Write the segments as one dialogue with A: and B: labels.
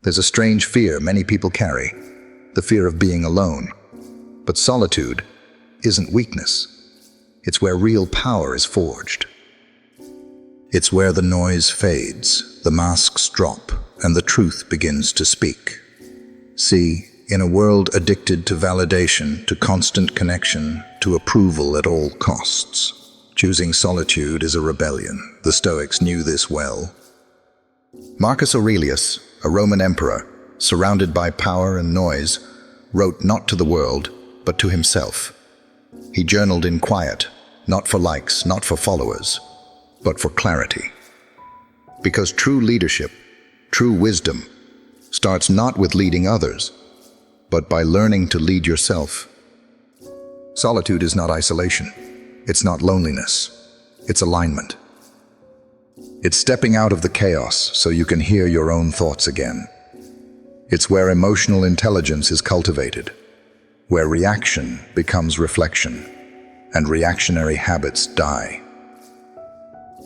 A: There's a strange fear many people carry, the fear of being alone. But solitude isn't weakness. It's where real power is forged. It's where the noise fades, the masks drop, and the truth begins to speak. See, in a world addicted to validation, to constant connection, to approval at all costs, choosing solitude is a rebellion. The Stoics knew this well. Marcus Aurelius, a Roman emperor, surrounded by power and noise, wrote not to the world, but to himself. He journaled in quiet, not for likes, not for followers, but for clarity. Because true leadership, true wisdom, starts not with leading others, but by learning to lead yourself. Solitude is not isolation. It's not loneliness. It's alignment. It's stepping out of the chaos so you can hear your own thoughts again. It's where emotional intelligence is cultivated, where reaction becomes reflection, and reactionary habits die.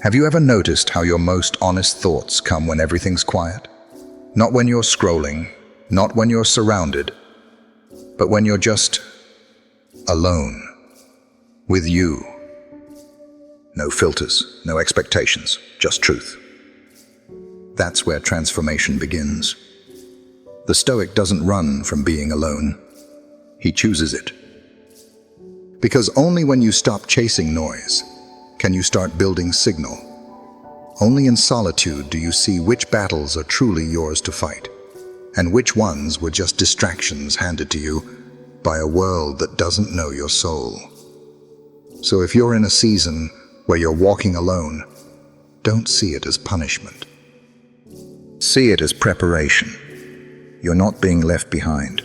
A: Have you ever noticed how your most honest thoughts come when everything's quiet? Not when you're scrolling, not when you're surrounded, but when you're just alone, with you. No filters, no expectations, just truth. That's where transformation begins. The Stoic doesn't run from being alone. He chooses it. Because only when you stop chasing noise can you start building signal. Only in solitude do you see which battles are truly yours to fight, and which ones were just distractions handed to you by a world that doesn't know your soul. So if you're in a season where you're walking alone, don't see it as punishment. See it as preparation. You're not being left behind.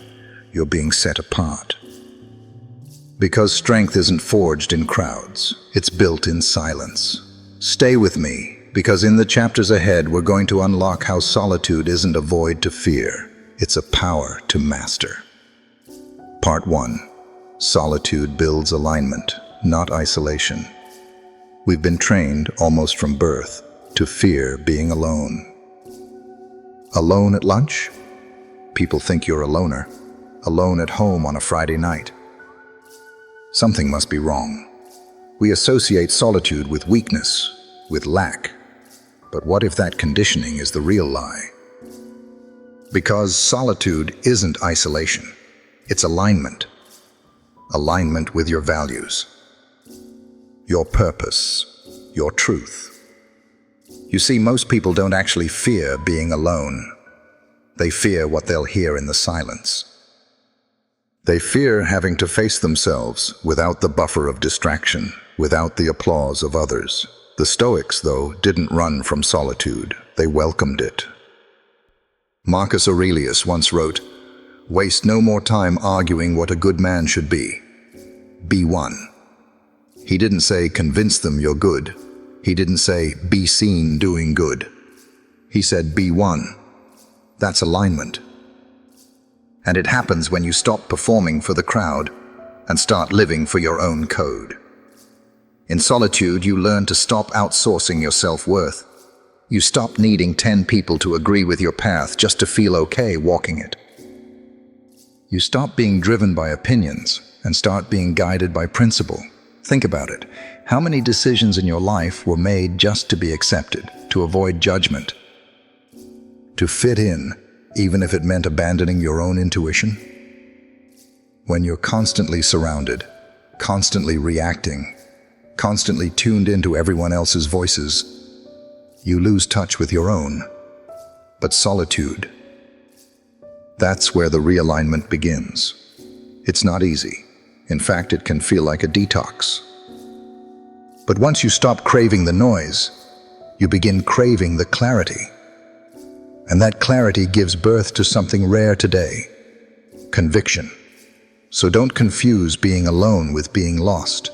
A: You're being set apart. Because strength isn't forged in crowds, it's built in silence. Stay with me, because in the chapters ahead we're going to unlock how solitude isn't a void to fear, it's a power to master. Part 1. Solitude builds alignment, not isolation. We've been trained, almost from birth, to fear being alone. Alone at lunch? People think you're a loner. Alone at home on a Friday night. Something must be wrong. We associate solitude with weakness, with lack. But what if that conditioning is the real lie? Because solitude isn't isolation. It's alignment. Alignment with your values, your purpose, your truth. You see, most people don't actually fear being alone. They fear what they'll hear in the silence. They fear having to face themselves without the buffer of distraction, without the applause of others. The Stoics, though, didn't run from solitude. They welcomed it. Marcus Aurelius once wrote, "Waste no more time arguing what a good man should be. Be one." He didn't say, convince them you're good. He didn't say, be seen doing good. He said, be one. That's alignment. And it happens when you stop performing for the crowd and start living for your own code. In solitude, you learn to stop outsourcing your self-worth. You stop needing 10 people to agree with your path just to feel okay walking it. You stop being driven by opinions and start being guided by principle. Think about it. How many decisions in your life were made just to be accepted, to avoid judgment, to fit in, even if it meant abandoning your own intuition? When you're constantly surrounded, constantly reacting, constantly tuned into everyone else's voices, you lose touch with your own. But solitude, that's where the realignment begins. It's not easy. In fact, it can feel like a detox. But once you stop craving the noise, you begin craving the clarity. And that clarity gives birth to something rare today: conviction. So don't confuse being alone with being lost.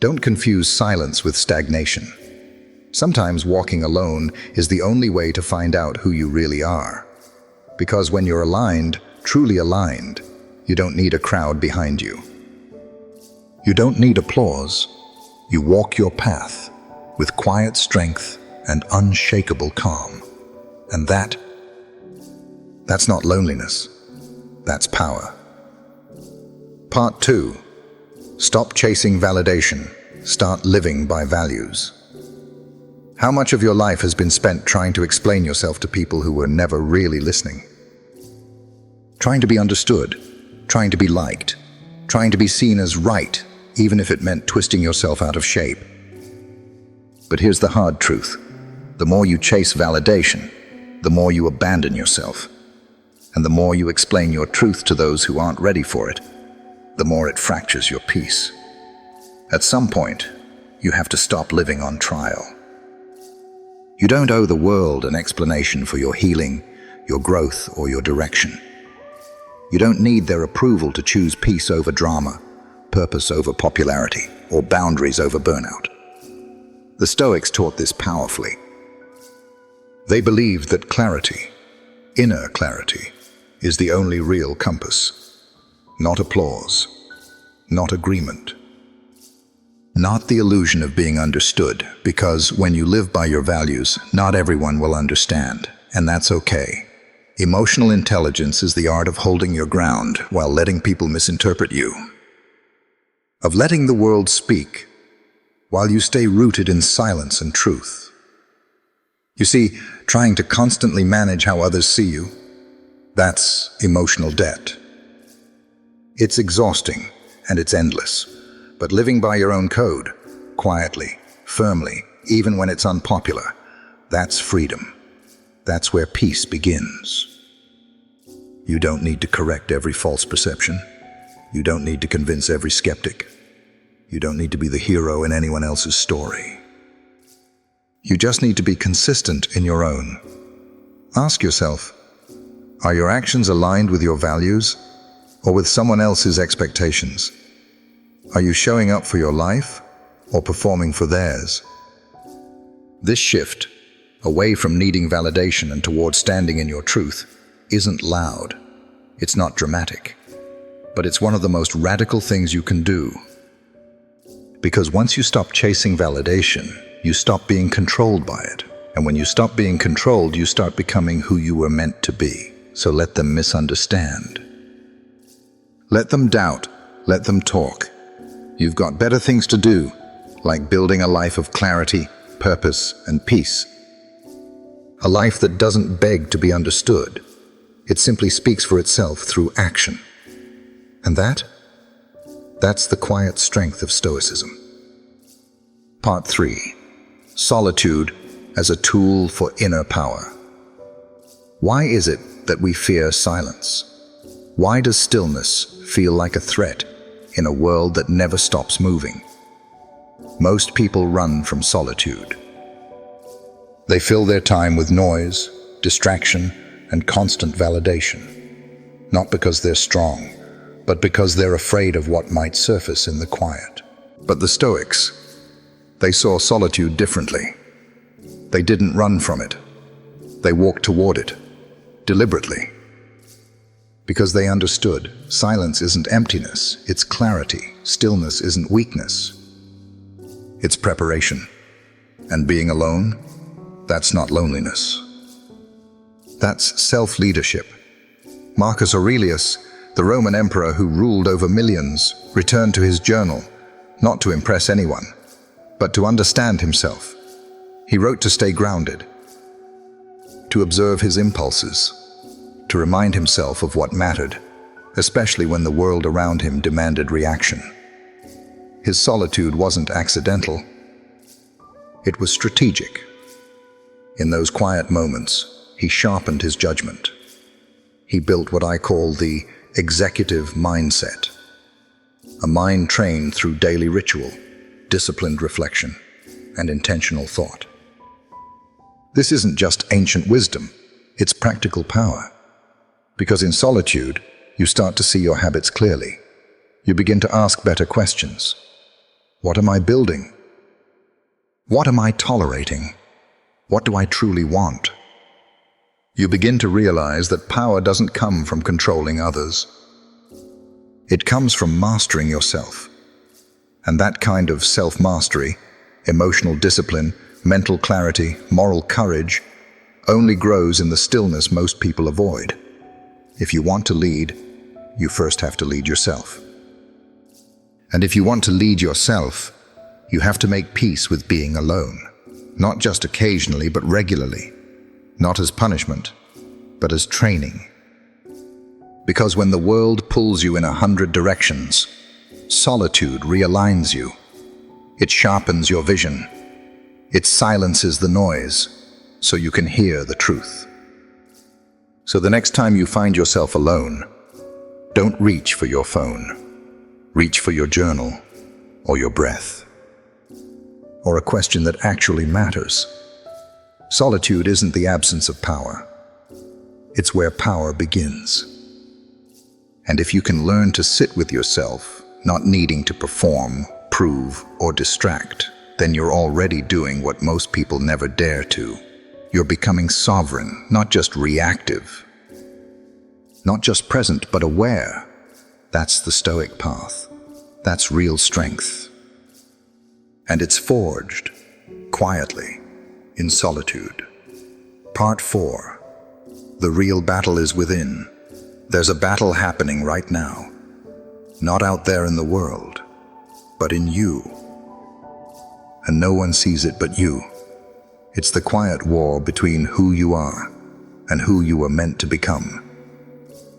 A: Don't confuse silence with stagnation. Sometimes walking alone is the only way to find out who you really are. Because when you're aligned, truly aligned, you don't need a crowd behind you. You don't need applause. You walk your path with quiet strength and unshakable calm. And That's not loneliness. That's power. Part 2. Stop chasing validation. Start living by values. How much of your life has been spent trying to explain yourself to people who were never really listening? Trying to be understood, trying to be liked, trying to be seen as right, even if it meant twisting yourself out of shape. But here's the hard truth. The more you chase validation, the more you abandon yourself. And the more you explain your truth to those who aren't ready for it, the more it fractures your peace. At some point, you have to stop living on trial. You don't owe the world an explanation for your healing, your growth, or your direction. You don't need their approval to choose peace over drama, purpose over popularity, or boundaries over burnout. The Stoics taught this powerfully. They believed that clarity, inner clarity, is the only real compass. Not applause, not agreement. Not the illusion of being understood, because when you live by your values, not everyone will understand, and that's okay. Emotional intelligence is the art of holding your ground while letting people misinterpret you. Of letting the world speak, while you stay rooted in silence and truth. You see, trying to constantly manage how others see you, that's emotional debt. It's exhausting and it's endless. But living by your own code, quietly, firmly, even when it's unpopular, that's freedom. That's where peace begins. You don't need to correct every false perception. You don't need to convince every skeptic. You don't need to be the hero in anyone else's story. You just need to be consistent in your own. Ask yourself, are your actions aligned with your values or with someone else's expectations? Are you showing up for your life or performing for theirs? This shift, away from needing validation and towards standing in your truth, isn't loud. It's not dramatic. But it's one of the most radical things you can do. Because once you stop chasing validation, you stop being controlled by it. And when you stop being controlled, you start becoming who you were meant to be. So let them misunderstand. Let them doubt. Let them talk. You've got better things to do, like building a life of clarity, purpose, and peace. A life that doesn't beg to be understood. It simply speaks for itself through action. And that's the quiet strength of Stoicism. Part 3. Solitude as a tool for inner power. Why is it that we fear silence? Why does stillness feel like a threat in a world that never stops moving? Most people run from solitude. They fill their time with noise, distraction, and constant validation. Not because they're strong, but because they're afraid of what might surface in the quiet. But the Stoics, they saw solitude differently. They didn't run from it. They walked toward it, deliberately. Because they understood, silence isn't emptiness, it's clarity. Stillness isn't weakness. It's preparation. And being alone, that's not loneliness. That's self-leadership. Marcus Aurelius, the Roman emperor who ruled over millions, returned to his journal, not to impress anyone, but to understand himself. He wrote to stay grounded, to observe his impulses, to remind himself of what mattered, especially when the world around him demanded reaction. His solitude wasn't accidental. It was strategic. In those quiet moments, he sharpened his judgment. He built what I call the executive mindset, a mind trained through daily ritual, disciplined reflection, and intentional thought. This isn't just ancient wisdom, it's practical power. Because in solitude, you start to see your habits clearly. You begin to ask better questions. What am I building? What am I tolerating? What do I truly want? You begin to realize that power doesn't come from controlling others. It comes from mastering yourself. And that kind of self-mastery, emotional discipline, mental clarity, moral courage, only grows in the stillness most people avoid. If you want to lead, you first have to lead yourself. And if you want to lead yourself, you have to make peace with being alone. Not just occasionally, but regularly. Not as punishment, but as training. Because when the world pulls you in 100 directions, solitude realigns you. It sharpens your vision. It silences the noise, so you can hear the truth. So the next time you find yourself alone, don't reach for your phone. Reach for your journal, or your breath, or a question that actually matters. Solitude isn't the absence of power. It's where power begins. And if you can learn to sit with yourself, not needing to perform, prove, or distract, then you're already doing what most people never dare to. You're becoming sovereign, not just reactive. Not just present, but aware. That's the Stoic path. That's real strength. And it's forged, quietly, in solitude. Part 4. The real battle is within. There's a battle happening right now. Not out there in the world, but in you. And no one sees it but you. It's the quiet war between who you are and who you are meant to become.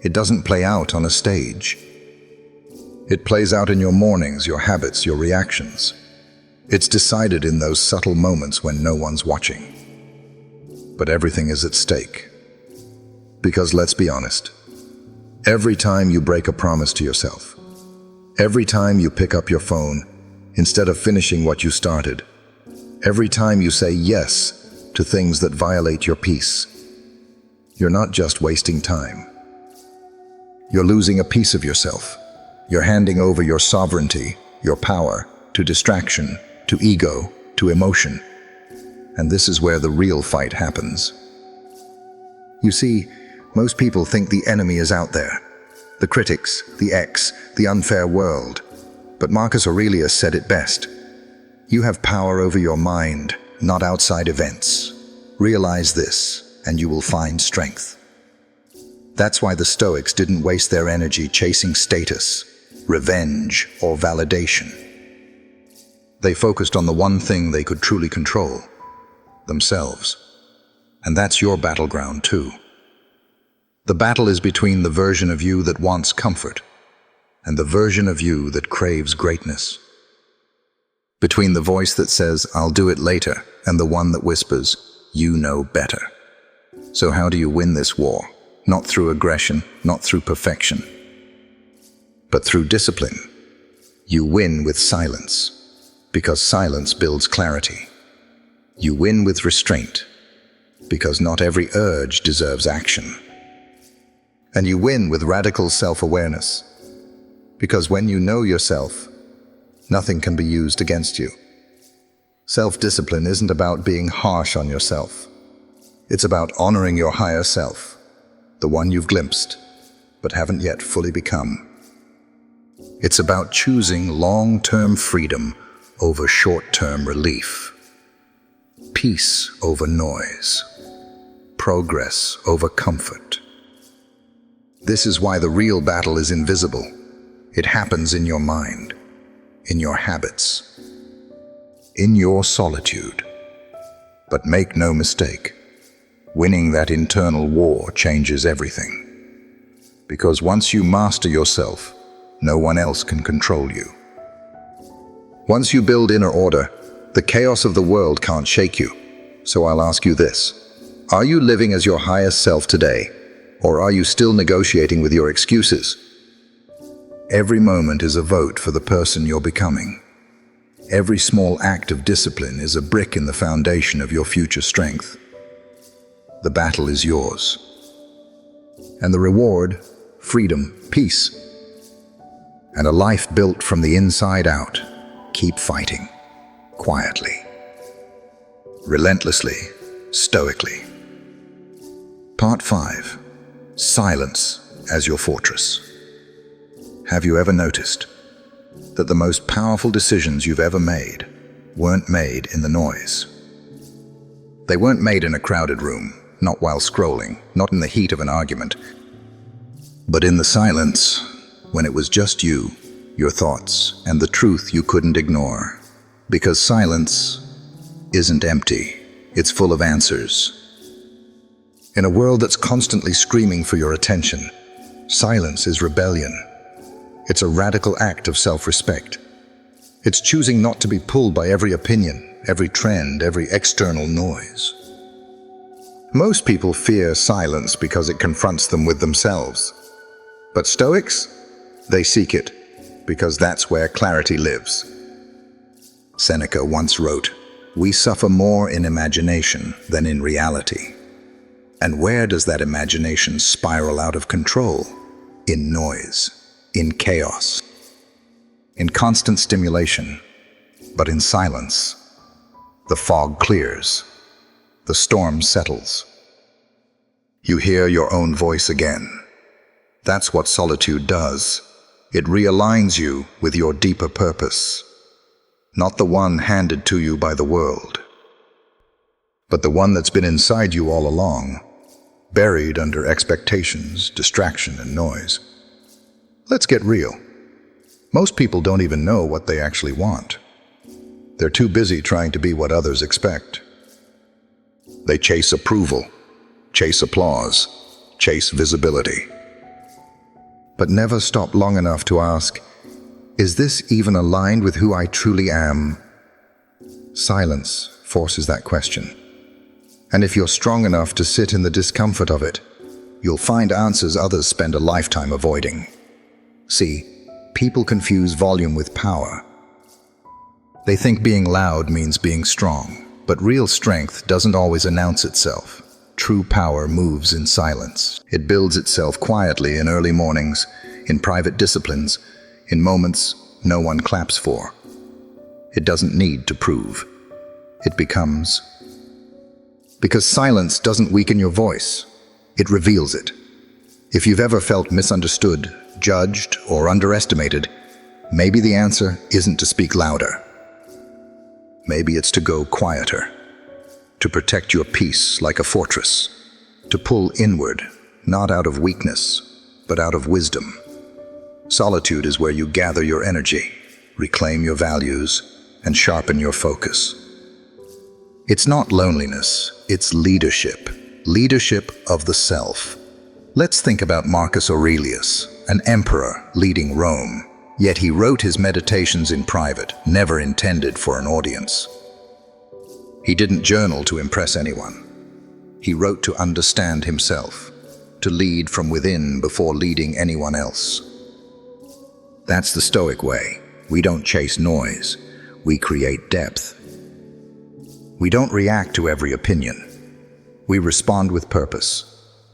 A: It doesn't play out on a stage. It plays out in your mornings, your habits, your reactions. It's decided in those subtle moments when no one's watching. But everything is at stake. Because let's be honest, every time you break a promise to yourself, every time you pick up your phone instead of finishing what you started, every time you say yes to things that violate your peace, you're not just wasting time. You're losing a piece of yourself. You're handing over your sovereignty, your power, to distraction, to ego, to emotion. And this is where the real fight happens. You see, most people think the enemy is out there. The critics, the ex, the unfair world. But Marcus Aurelius said it best. You have power over your mind, not outside events. Realize this, and you will find strength. That's why the Stoics didn't waste their energy chasing status, revenge, or validation. They focused on the one thing they could truly control, themselves. And that's your battleground too. The battle is between the version of you that wants comfort and the version of you that craves greatness. Between the voice that says, "I'll do it later," and the one that whispers, "You know better." So how do you win this war? Not through aggression, not through perfection, but through discipline. You win with silence, because silence builds clarity. You win with restraint, because not every urge deserves action. And you win with radical self-awareness, because when you know yourself, nothing can be used against you. Self-discipline isn't about being harsh on yourself. It's about honoring your higher self, the one you've glimpsed, but haven't yet fully become. It's about choosing long-term freedom over short-term relief, peace over noise, progress over comfort. This is why the real battle is invisible. It happens in your mind, in your habits, in your solitude. But make no mistake, winning that internal war changes everything. Because once you master yourself, no one else can control you. Once you build inner order, the chaos of the world can't shake you. So I'll ask you this. Are you living as your highest self today? Or are you still negotiating with your excuses? Every moment is a vote for the person you're becoming. Every small act of discipline is a brick in the foundation of your future strength. The battle is yours. And the reward, freedom, peace, and a life built from the inside out. Keep fighting, quietly, relentlessly, stoically. Part 5. Silence as your fortress. Have you ever noticed that the most powerful decisions you've ever made weren't made in the noise? They weren't made in a crowded room, not while scrolling, not in the heat of an argument. But in the silence, when it was just you, your thoughts, and the truth you couldn't ignore. Because silence isn't empty, it's full of answers. In a world that's constantly screaming for your attention, silence is rebellion. It's a radical act of self-respect. It's choosing not to be pulled by every opinion, every trend, every external noise. Most people fear silence because it confronts them with themselves. But Stoics, they seek it because that's where clarity lives. Seneca once wrote, "We suffer more in imagination than in reality." And where does that imagination spiral out of control? In noise, in chaos, in constant stimulation. But in silence, the fog clears, the storm settles. You hear your own voice again. That's what solitude does. It realigns you with your deeper purpose. Not the one handed to you by the world, but the one that's been inside you all along, buried under expectations, distraction, and noise. Let's get real. Most people don't even know what they actually want. They're too busy trying to be what others expect. They chase approval, chase applause, chase visibility. But never stop long enough to ask, is this even aligned with who I truly am? Silence forces that question. And if you're strong enough to sit in the discomfort of it, you'll find answers others spend a lifetime avoiding. See, people confuse volume with power. They think being loud means being strong, but real strength doesn't always announce itself. True power moves in silence. It builds itself quietly in early mornings, in private disciplines, in moments no one claps for. It doesn't need to prove. It becomes. Because silence doesn't weaken your voice, it reveals it. If you've ever felt misunderstood, judged, or underestimated, maybe the answer isn't to speak louder. Maybe it's to go quieter, to protect your peace like a fortress, to pull inward, not out of weakness, but out of wisdom. Solitude is where you gather your energy, reclaim your values, and sharpen your focus. It's not loneliness, it's leadership. Leadership of the self. Let's think about Marcus Aurelius, an emperor leading Rome. Yet he wrote his meditations in private, never intended for an audience. He didn't journal to impress anyone. He wrote to understand himself, to lead from within before leading anyone else. That's the Stoic way. We don't chase noise, we create depth. We don't react to every opinion. We respond with purpose.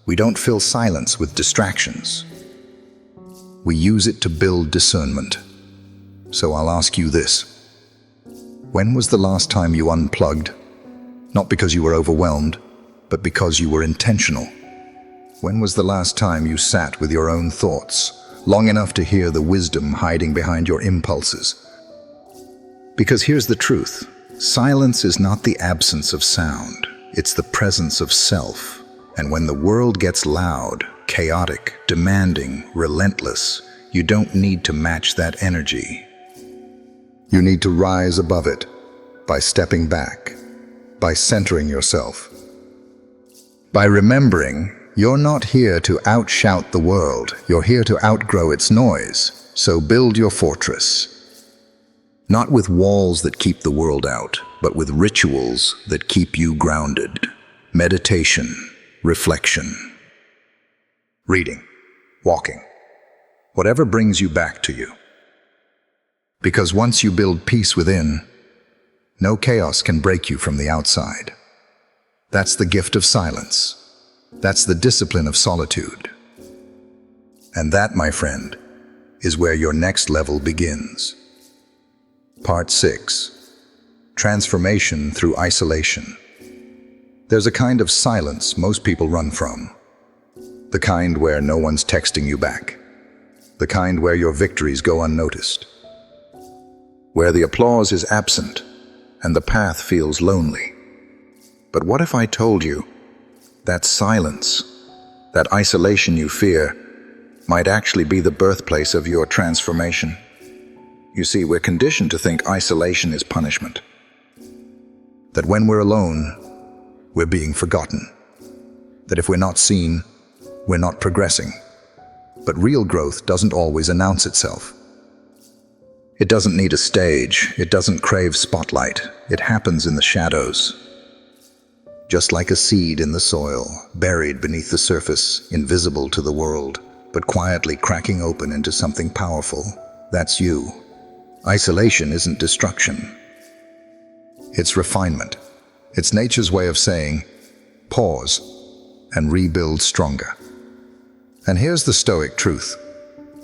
A: We don't fill silence with distractions. We use it to build discernment. So I'll ask you this. When was the last time you unplugged? Not because you were overwhelmed, but because you were intentional. When was the last time you sat with your own thoughts, long enough to hear the wisdom hiding behind your impulses? Because here's the truth. Silence is not the absence of sound. It's the presence of self. And when the world gets loud, chaotic, demanding, relentless, you don't need to match that energy. You need to rise above it by stepping back, by centering yourself, by remembering you're not here to outshout the world, you're here to outgrow its noise. So build your fortress. Not with walls that keep the world out, but with rituals that keep you grounded. Meditation, reflection, reading, walking, whatever brings you back to you. Because once you build peace within, no chaos can break you from the outside. That's the gift of silence. That's the discipline of solitude. And that, my friend, is where your next level begins. Part 6. Transformation through isolation. There's a kind of silence most people run from. The kind where no one's texting you back. The kind where your victories go unnoticed. Where the applause is absent and the path feels lonely. But what if I told you that silence, that isolation you fear, might actually be the birthplace of your transformation. You see, we're conditioned to think isolation is punishment. That when we're alone, we're being forgotten. That if we're not seen, we're not progressing. But real growth doesn't always announce itself. It doesn't need a stage. It doesn't crave spotlight. It happens in the shadows. Just like a seed in the soil, buried beneath the surface, invisible to the world, but quietly cracking open into something powerful. That's you. Isolation isn't destruction. It's refinement. It's nature's way of saying, pause and rebuild stronger. And here's the Stoic truth.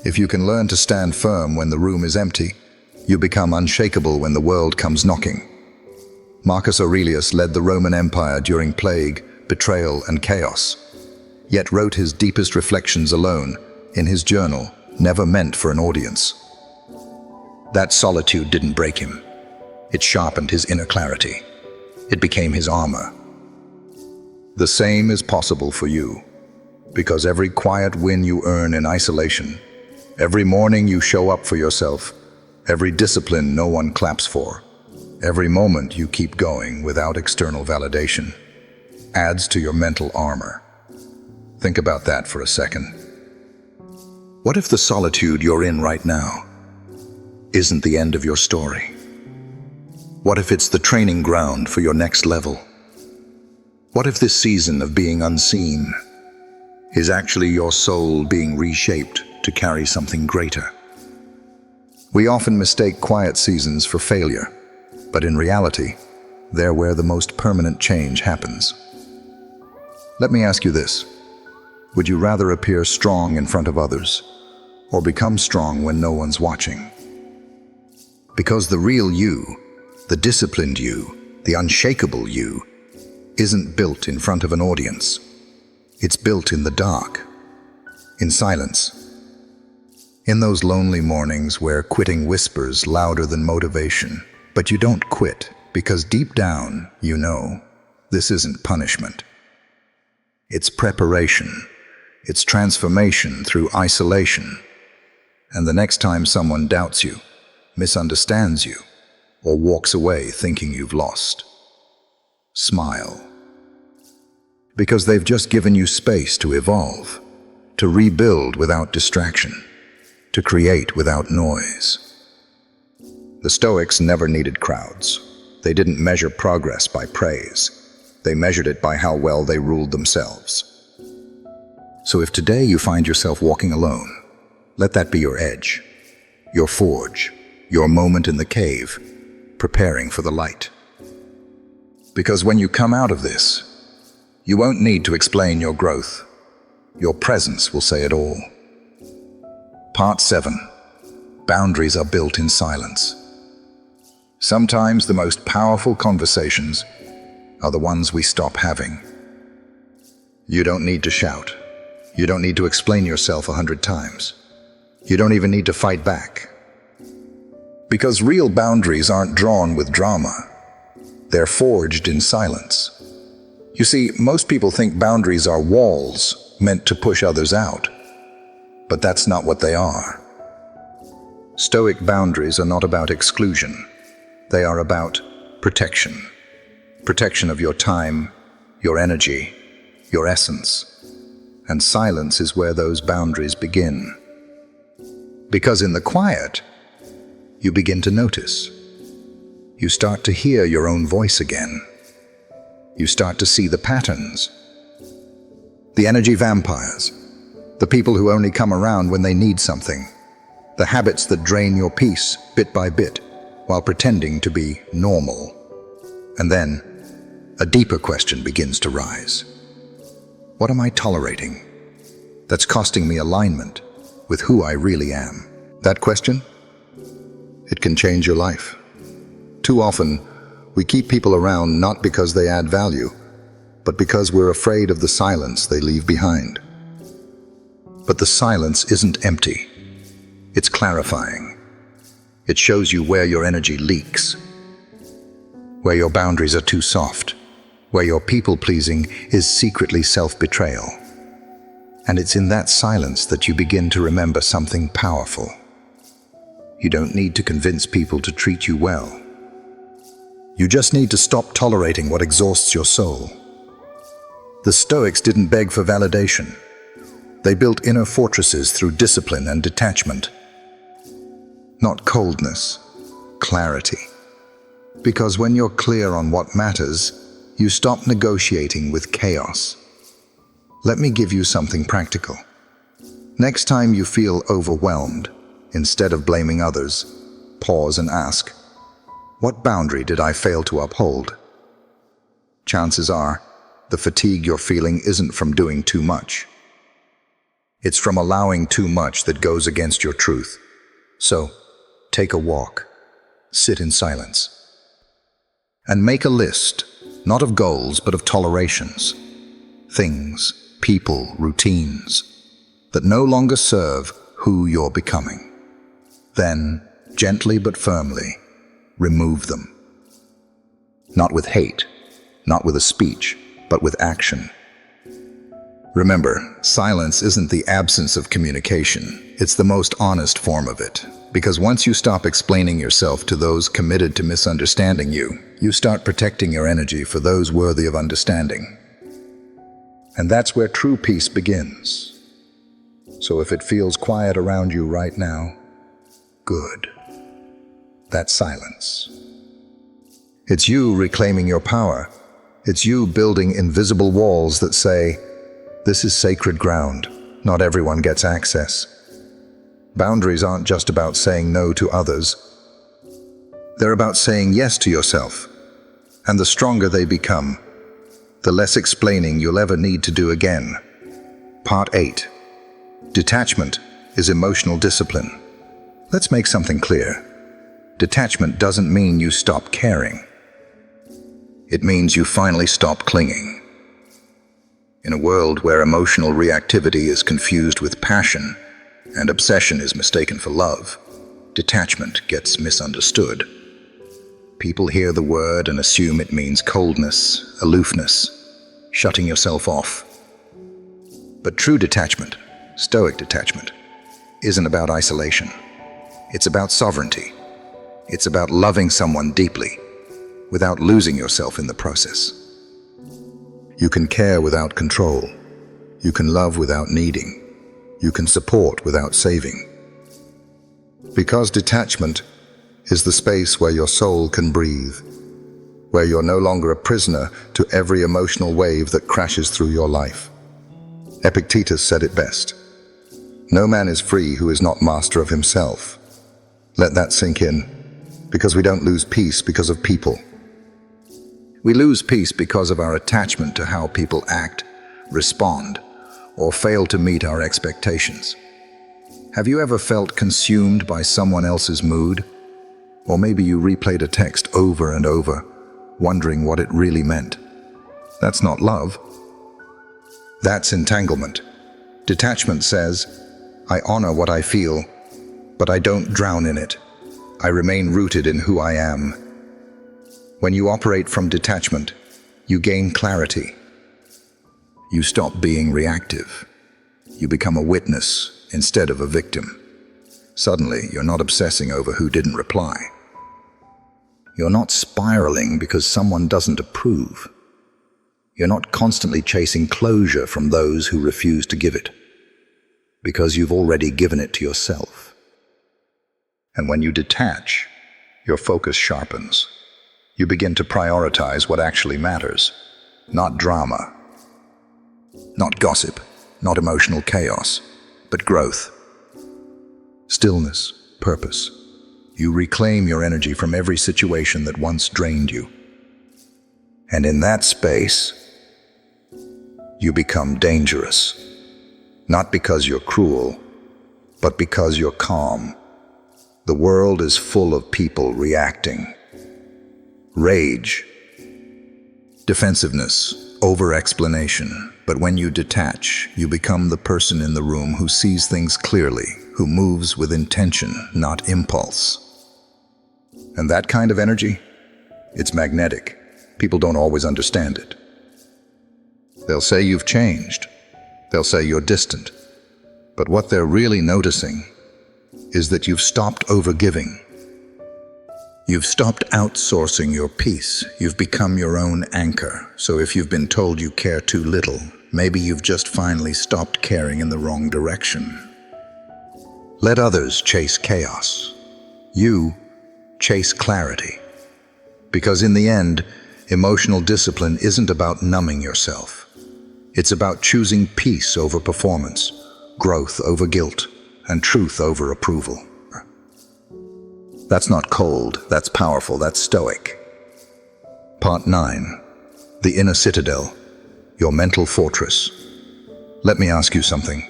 A: If you can learn to stand firm when the room is empty, you become unshakable when the world comes knocking. Marcus Aurelius led the Roman Empire during plague, betrayal, and chaos, yet wrote his deepest reflections alone in his journal, never meant for an audience. That solitude didn't break him. It sharpened his inner clarity. It became his armor. The same is possible for you, because every quiet win you earn in isolation, every morning you show up for yourself, every discipline no one claps for, every moment you keep going without external validation, adds to your mental armor. Think about that for a second. What if the solitude you're in right now isn't the end of your story? What if it's the training ground for your next level? What if this season of being unseen is actually your soul being reshaped to carry something greater? We often mistake quiet seasons for failure, but in reality, they're where the most permanent change happens. Let me ask you this. Would you rather appear strong in front of others, or become strong when no one's watching? Because the real you, the disciplined you, the unshakable you, isn't built in front of an audience. It's built in the dark, in silence. In those lonely mornings where quitting whispers louder than motivation, but you don't quit because deep down you know this isn't punishment. It's preparation. It's transformation through isolation. And the next time someone doubts you, misunderstands you, or walks away thinking you've lost, smile. Because they've just given you space to evolve, to rebuild without distraction, to create without noise. The Stoics never needed crowds. They didn't measure progress by praise. They measured it by how well they ruled themselves. So if today you find yourself walking alone, let that be your edge, your forge, your moment in the cave, preparing for the light. Because when you come out of this, you won't need to explain your growth. Your presence will say it all. Part 7. Boundaries are built in silence. Sometimes the most powerful conversations are the ones we stop having. You don't need to shout. You don't need to explain yourself 100 times. You don't even need to fight back. Because real boundaries aren't drawn with drama. They're forged in silence. You see, most people think boundaries are walls meant to push others out. But that's not what they are. Stoic boundaries are not about exclusion. They are about protection. Protection of your time, your energy, your essence. And silence is where those boundaries begin. Because in the quiet, you begin to notice. You start to hear your own voice again. You start to see the patterns. The energy vampires. The people who only come around when they need something. The habits that drain your peace bit by bit while pretending to be normal. And then, a deeper question begins to rise. What am I tolerating that's costing me alignment with who I really am? That question, it can change your life. Too often, we keep people around not because they add value, but because we're afraid of the silence they leave behind. But the silence isn't empty. It's clarifying. It shows you where your energy leaks, where your boundaries are too soft, where your people-pleasing is secretly self-betrayal. And it's in that silence that you begin to remember something powerful. You don't need to convince people to treat you well. You just need to stop tolerating what exhausts your soul. The Stoics didn't beg for validation. They built inner fortresses through discipline and detachment. Not coldness, clarity. Because when you're clear on what matters, you stop negotiating with chaos. Let me give you something practical. Next time you feel overwhelmed, instead of blaming others, pause and ask, what boundary did I fail to uphold? Chances are, the fatigue you're feeling isn't from doing too much. It's from allowing too much that goes against your truth. So, take a walk, sit in silence, and make a list, not of goals, but of tolerations. Things, people, routines, that no longer serve who you're becoming. Then, gently but firmly, remove them. Not with hate, not with a speech, but with action. Remember, silence isn't the absence of communication. It's the most honest form of it. Because once you stop explaining yourself to those committed to misunderstanding you, you start protecting your energy for those worthy of understanding. And that's where true peace begins. So if it feels quiet around you right now, good. That's silence. It's you reclaiming your power. It's you building invisible walls that say, this is sacred ground. Not everyone gets access. Boundaries aren't just about saying no to others. They're about saying yes to yourself. And the stronger they become, the less explaining you'll ever need to do again. Part 8. Detachment is emotional discipline. Let's make something clear. Detachment doesn't mean you stop caring. It means you finally stop clinging. In a world where emotional reactivity is confused with passion and obsession is mistaken for love, detachment gets misunderstood. People hear the word and assume it means coldness, aloofness, shutting yourself off. But true detachment, Stoic detachment, isn't about isolation. It's about sovereignty. It's about loving someone deeply, without losing yourself in the process. You can care without control. You can love without needing. You can support without saving. Because detachment is the space where your soul can breathe, where you're no longer a prisoner to every emotional wave that crashes through your life. Epictetus said it best. No man is free who is not master of himself. Let that sink in, because we don't lose peace because of people. We lose peace because of our attachment to how people act, respond, or fail to meet our expectations. Have you ever felt consumed by someone else's mood? Or maybe you replayed a text over and over, wondering what it really meant. That's not love. That's entanglement. Detachment says, I honor what I feel, but I don't drown in it. I remain rooted in who I am. When you operate from detachment, you gain clarity. You stop being reactive. You become a witness instead of a victim. Suddenly, you're not obsessing over who didn't reply. You're not spiraling because someone doesn't approve. You're not constantly chasing closure from those who refuse to give it, because you've already given it to yourself. And when you detach, your focus sharpens. You begin to prioritize what actually matters, not drama, not gossip, not emotional chaos, but growth, stillness, purpose. You reclaim your energy from every situation that once drained you. And in that space, you become dangerous, not because you're cruel, but because you're calm. The world is full of people reacting. Rage, defensiveness, over-explanation. But when you detach, you become the person in the room who sees things clearly, who moves with intention, not impulse. And that kind of energy, it's magnetic. People don't always understand it. They'll say you've changed, They'll say you're distant. But what they're really noticing is that you've stopped overgiving. You've stopped outsourcing your peace. You've become your own anchor. So if you've been told you care too little, maybe you've just finally stopped caring in the wrong direction. Let others chase chaos. You chase clarity. Because in the end, emotional discipline isn't about numbing yourself. It's about choosing peace over performance, growth over guilt, and truth over approval. That's not cold, that's powerful, that's stoic. Part 9. The Inner Citadel, Your Mental Fortress. Let me ask you something.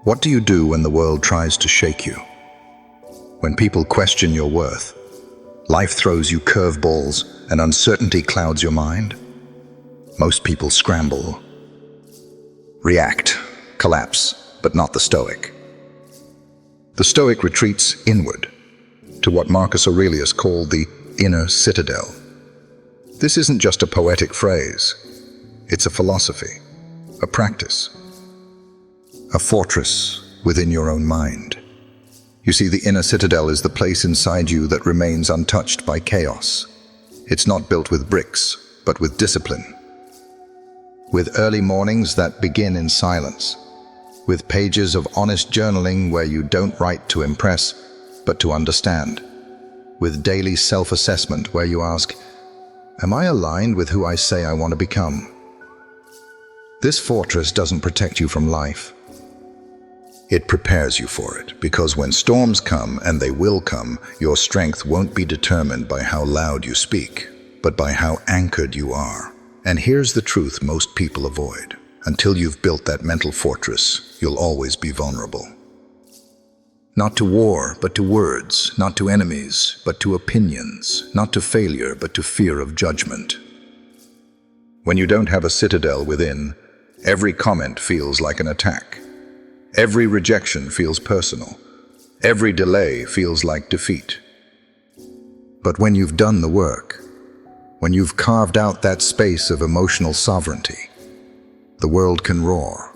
A: What do you do when the world tries to shake you? When people question your worth, life throws you curveballs, and uncertainty clouds your mind? Most people scramble, react, collapse, but not the Stoic. The Stoic retreats inward, to what Marcus Aurelius called the inner citadel. This isn't just a poetic phrase. It's a philosophy, a practice, a fortress within your own mind. You see, the inner citadel is the place inside you that remains untouched by chaos. It's not built with bricks, but with discipline. With early mornings that begin in silence, with pages of honest journaling where you don't write to impress, but to understand, with daily self-assessment where you ask, am I aligned with who I say I want to become? This fortress doesn't protect you from life. It prepares you for it, because when storms come, and they will come, your strength won't be determined by how loud you speak, but by how anchored you are. And here's the truth most people avoid. Until you've built that mental fortress, you'll always be vulnerable. Not to war, but to words, not to enemies, but to opinions, not to failure, but to fear of judgment. When you don't have a citadel within, every comment feels like an attack. Every rejection feels personal. Every delay feels like defeat. But when you've done the work, when you've carved out that space of emotional sovereignty, the world can roar,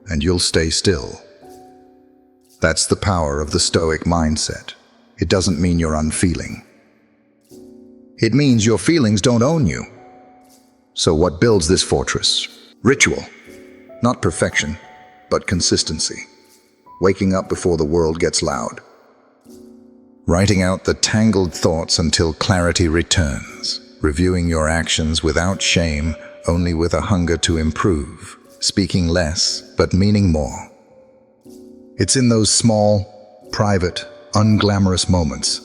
A: and you'll stay still. That's the power of the Stoic mindset. It doesn't mean you're unfeeling. It means your feelings don't own you. So what builds this fortress? Ritual. Not perfection, but consistency. Waking up before the world gets loud. Writing out the tangled thoughts until clarity returns. Reviewing your actions without shame, only with a hunger to improve. Speaking less, but meaning more. It's in those small, private, unglamorous moments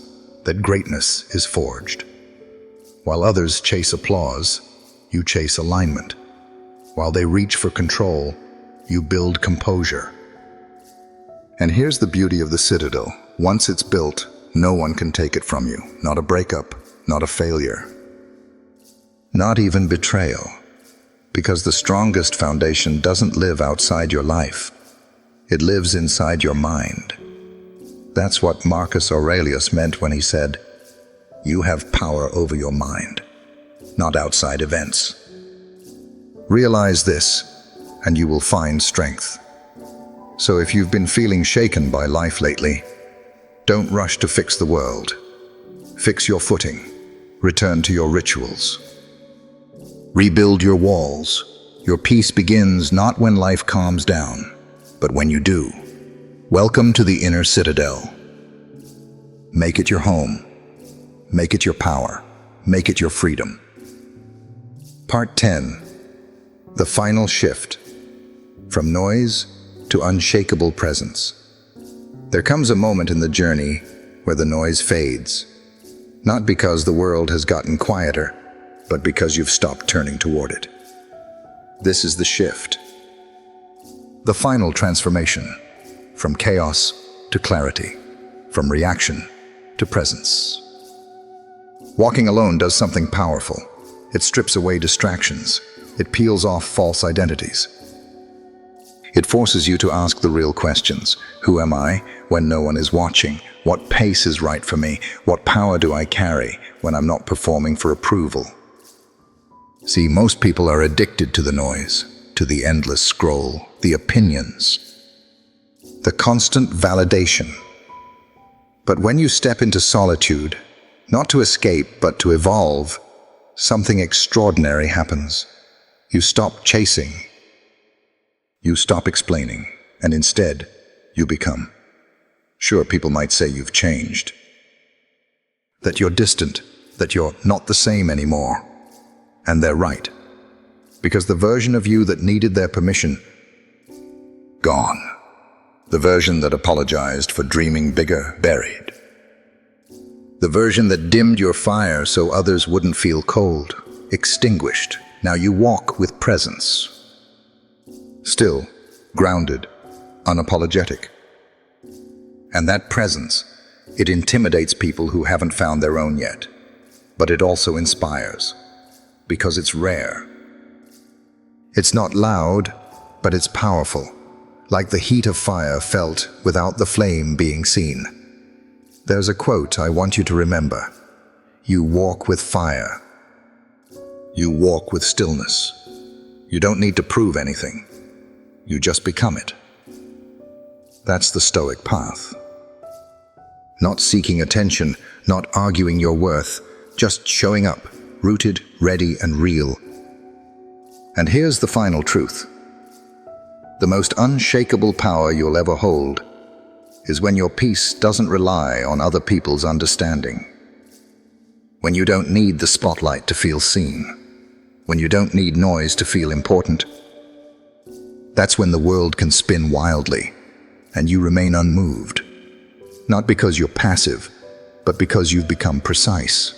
A: that greatness is forged. While others chase applause, you chase alignment. While they reach for control, you build composure. And here's the beauty of the citadel. Once it's built, no one can take it from you. Not a breakup, not a failure, not even betrayal. Because the strongest foundation doesn't live outside your life. It lives inside your mind. That's what Marcus Aurelius meant when he said, you have power over your mind, not outside events. Realize this, and you will find strength. So if you've been feeling shaken by life lately, don't rush to fix the world. Fix your footing. Return to your rituals. Rebuild your walls. Your peace begins not when life calms down, but when you do. Welcome to the inner citadel. Make it your home. Make it your power. Make it your freedom. Part 10. The final shift. From noise to unshakable presence. There comes a moment in the journey where the noise fades. Not because the world has gotten quieter, but because you've stopped turning toward it. This is the shift. The final transformation, from chaos to clarity, from reaction to presence. Walking alone does something powerful. It strips away distractions. It peels off false identities. It forces you to ask the real questions. Who am I when no one is watching? What pace is right for me? What power do I carry when I'm not performing for approval? See, most people are addicted to the noise, to the endless scroll, the opinions, the constant validation. But when you step into solitude, not to escape but to evolve, something extraordinary happens. You stop chasing. You stop explaining, and instead, you become. Sure, people might say you've changed, that you're distant, that you're not the same anymore. And they're right, because the version of you that needed their permission, gone. The version that apologized for dreaming bigger, buried. The version that dimmed your fire so others wouldn't feel cold, extinguished. Now you walk with presence. Still, grounded, unapologetic. And that presence, it intimidates people who haven't found their own yet. But it also inspires, because it's rare. It's not loud, but it's powerful, like the heat of fire felt without the flame being seen. There's a quote I want you to remember. You walk with fire. You walk with stillness. You don't need to prove anything. You just become it. That's the Stoic path. Not seeking attention, not arguing your worth, just showing up, rooted, ready, and real. And here's the final truth. The most unshakable power you'll ever hold is when your peace doesn't rely on other people's understanding. When you don't need the spotlight to feel seen. When you don't need noise to feel important. That's when the world can spin wildly, and you remain unmoved. Not because you're passive, but because you've become precise.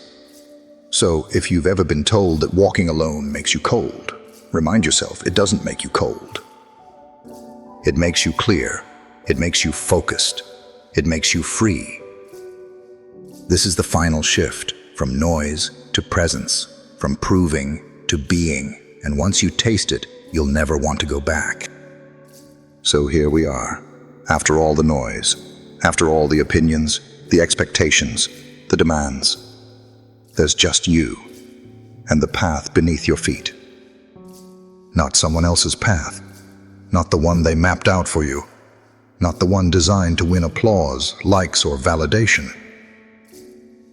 A: So, if you've ever been told that walking alone makes you cold, remind yourself it doesn't make you cold. It makes you clear. It makes you focused. It makes you free. This is the final shift, from noise to presence, from proving to being, and once you taste it, you'll never want to go back. So here we are, after all the noise, after all the opinions, the expectations, the demands. There's just you, and the path beneath your feet. Not someone else's path, not the one they mapped out for you, not the one designed to win applause, likes, or validation.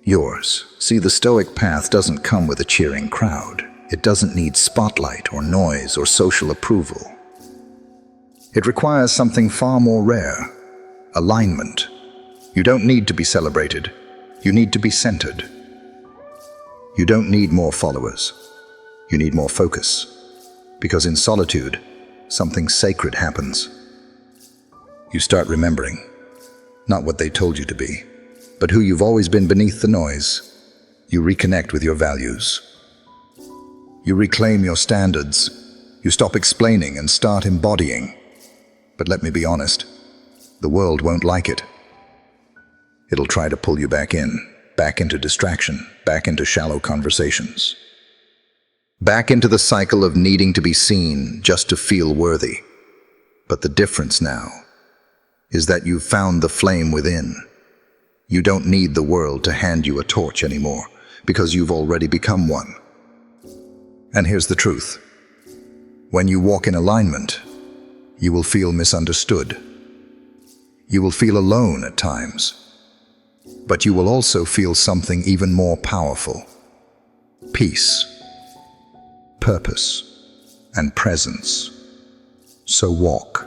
A: Yours. See, the Stoic path doesn't come with a cheering crowd. It doesn't need spotlight or noise or social approval. It requires something far more rare: alignment. You don't need to be celebrated. You need to be centered. You don't need more followers. You need more focus. Because in solitude, something sacred happens. You start remembering, not what they told you to be, but who you've always been beneath the noise. You reconnect with your values. You reclaim your standards. You stop explaining and start embodying. But let me be honest, the world won't like it. It'll try to pull you back into distraction, back into shallow conversations. Back into the cycle of needing to be seen just to feel worthy. But the difference now is that you've found the flame within. You don't need the world to hand you a torch anymore, because you've already become one. And here's the truth. When you walk in alignment, you will feel misunderstood. You will feel alone at times. But you will also feel something even more powerful: peace, purpose, and presence. So walk.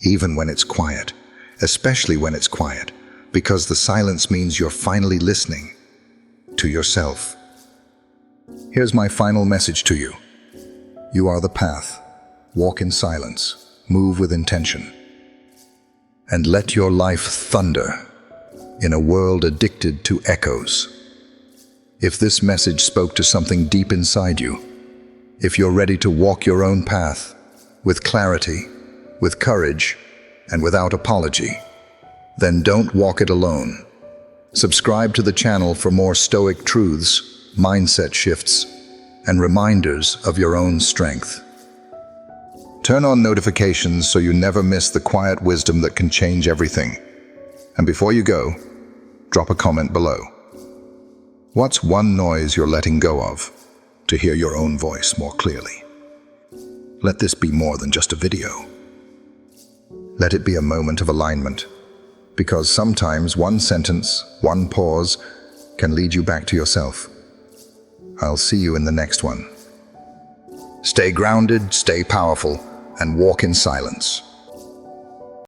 A: Even when it's quiet, especially when it's quiet, because the silence means you're finally listening to yourself. Here's my final message to you. You are the path. Walk in silence, move with intention, and let your life thunder in a world addicted to echoes. If this message spoke to something deep inside you, if you're ready to walk your own path with clarity, with courage, and without apology, then don't walk it alone. Subscribe to the channel for more Stoic truths, mindset shifts, and reminders of your own strength. Turn on notifications so you never miss the quiet wisdom that can change everything. And before you go, drop a comment below. What's one noise you're letting go of to hear your own voice more clearly? Let this be more than just a video. Let it be a moment of alignment, because sometimes one sentence, one pause, can lead you back to yourself. I'll see you in the next one. Stay grounded, stay powerful, and walk in silence.